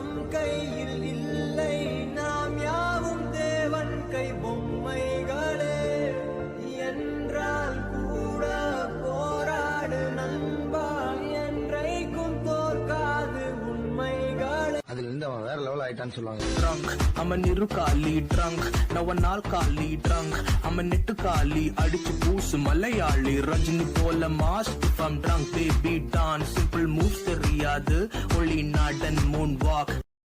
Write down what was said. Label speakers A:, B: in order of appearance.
A: நம் கையில் இல்லை, நாம் யாவும் தேவன் கை பொம்மைகளே. என்றால் கூட போராடு நண்பா, என்றைக்கும் தோற்காது உண்மைகளே.
B: அதுல இருந்து அவன் வேற லெவல் ஆயிட்டான்னு சொல்லுவாங்க.
C: Drunk, I'm a நிருக்காலி drunk, now a நாற்காலி drunk, I'm a நெட்டுக்காலி அடிச்சு பூசு மலையாளி ரஜினி போல mass. If I'm drunk baby dance, simple moves தெரியாது, ஒளி நாடன் moon walk.